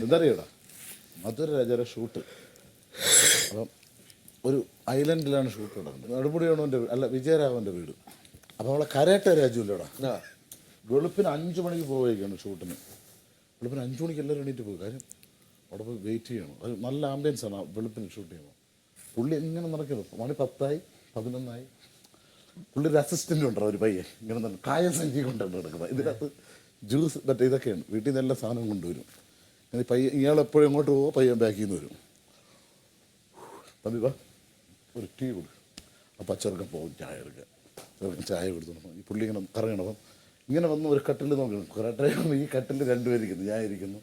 എന്താ അറിയടാ, മധുര രാജയുടെ ഷൂട്ട്. അപ്പം ഒരു ഐലൻഡിലാണ് ഷൂട്ട് നടക്കുന്നത്. നെടുമുടിയാണോൻ്റെ അല്ല വിജയരാഘവൻ്റെ വീട്. അപ്പോൾ അവളെ കരേട്ട രാജുവില്ലേടാ, വെളുപ്പിന് 5 മണിക്ക് പോവുകയാണ് ഷൂട്ടിന്. വെളുപ്പിന് 5 മണിക്ക് എല്ലാവരും എണീറ്റ് പോകും. കാര്യം അവിടെ പോയി വെയിറ്റ് ചെയ്യണം. അത് നല്ല ആംബിയൻസാണ് വെളുപ്പിന് ഷൂട്ട് ചെയ്യുമ്പോൾ. പുള്ളി എങ്ങനെ നടക്കുന്നത്, മണി 10 11 പുള്ളി ഒരു അസിസ്റ്റൻ്റ് ഉണ്ടോ ഒരു പയ്യെ ഇങ്ങനെ തന്നെ കായം സഞ്ചി കൊണ്ടാണ് നടക്കുന്നത്. ഇതിനകത്ത് ജ്യൂസ് മറ്റേ ഇതൊക്കെയാണ്, വീട്ടിൽ നിന്ന് എല്ലാ സാധനവും കൊണ്ടുവരും. അങ്ങനെ പയ്യെ ഇയാളെപ്പോഴും എങ്ങോട്ട് പോകുമോ പയ്യൻ ബാക്കിൽ നിന്ന് വരും. തമ്പി വാ ഒരു ടീ കൊടുക്കും. അപ്പം ചെറുക്കൻ പോകും ചായ എടുക്കുക. ചെറുക്കൻ ചായ കൊടുത്തു. ഈ പുള്ളി ഇങ്ങനെ കറങ്ങണം. അപ്പം ഇങ്ങനെ വന്ന് ഒരു കട്ടിൽ നോക്കണം. കുറേ ടൈം ഈ കട്ടിൽ 2 പേരിക്കുന്നു. ഞാൻ ഇരിക്കുന്നു,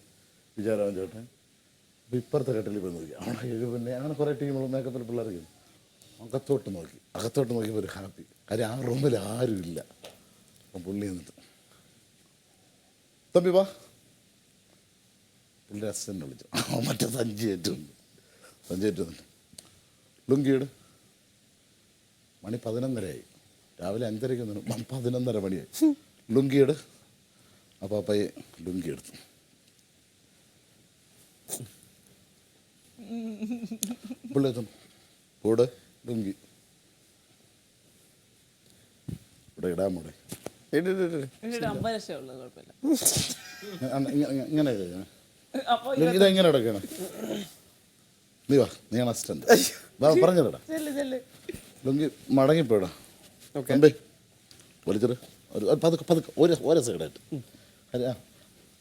വിജയരാഘവൻ ചേട്ടൻ. അപ്പോൾ ഇപ്പുറത്തെ കട്ടിൽ പോയി നോക്കി. അവിടെ പിന്നെ അങ്ങനെ കുറേ ടീമുകൾ മേക്കപ്പിൽ പിള്ളേർക്ക് അകത്തോട്ട് നോക്കിയപ്പോൾ ഒരു ഹാപ്പി. കാര്യം ആ റൂമിൽ ആരുമില്ല. അപ്പം പുള്ളി എന്നിട്ട് തമ്പി വാ, പുള്ളി അസിസ്റ്റൻ്റ് വിളിച്ചു. മറ്റേ സഞ്ചി ഏറ്റുണ്ട് ലുങ്കിയുടെ മണി 11:30. രാവിലെ 5:30 വന്നു. 11:30 മണിയായി. ലുങ്കിയുടെ അപ്പോൾ ആ പയ്യെ ലുങ്കി എടുത്തു. പുള്ളി എത്തും കൂടെ ലുങ്കി ഇവിടെ ഇടാൻ മോടെ ഇതെങ്ങനെ എടുക്കണം. നീ വാ, നീയാണ് അസിസ്റ്റന്റ്. പറഞ്ഞോടാ ലുങ്കി മടങ്ങിപ്പോടാ. കമ്പേ വലിച്ചത് പതുക്കെ പതുക്കെ ഓരോ സൈഡായിട്ട്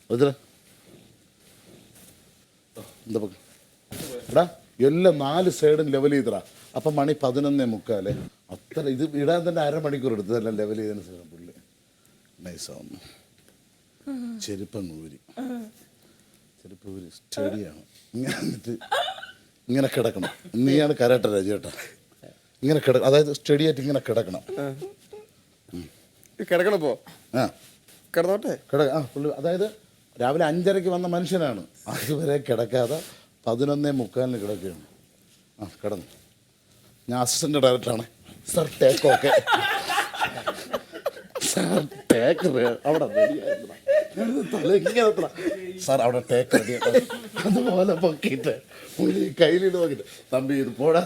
വലിച്ചത്. എന്താ എടാ എല്ലാം 4 സൈഡും ലെവൽ ചെയ്തടാ. അപ്പം മണി 11:45. അത്ര ഇത് ഇടാൻ തന്നെ 1/2 മണിക്കൂർ എടുത്തു. ഇതെല്ലാം ലെവൽ ചെയ്തതിന് ശേഷം പുള്ളി നൈസാവുന്നു. ചെരുപ്പങ്ങ് ഊരി സ്റ്റഡിയാണ്. ഇങ്ങനെ എന്നിട്ട് ഇങ്ങനെ കിടക്കണം. നീയാണ് കരാട്ട രാജേട്ടാ. ഇങ്ങനെ കിടക്കണം, അതായത് സ്റ്റഡിയായിട്ട് ഇങ്ങനെ കിടക്കണം. കിടക്കണപ്പോ കിടന്നോട്ടെ പുള്ളി അതായത് രാവിലെ 5:30 വന്ന മനുഷ്യനാണ്. അതുവരെ കിടക്കാതെ 11:45 കിടക്കുകയാണ്. കിടന്നു. ഞാൻ അസിസ്റ്റന്റ് ഡയറക്ടറാണ്. Sir take okay. Sir take അവിടെ ഇങ്ങനെ സാർ അവിടെ ടേക്ക് റെഡി. അതുപോലെ പൊക്കിയിട്ട് പുള്ളി കയ്യിലിട്ട് നോക്കിയിട്ട് തമ്പി ഇത് പോടാ.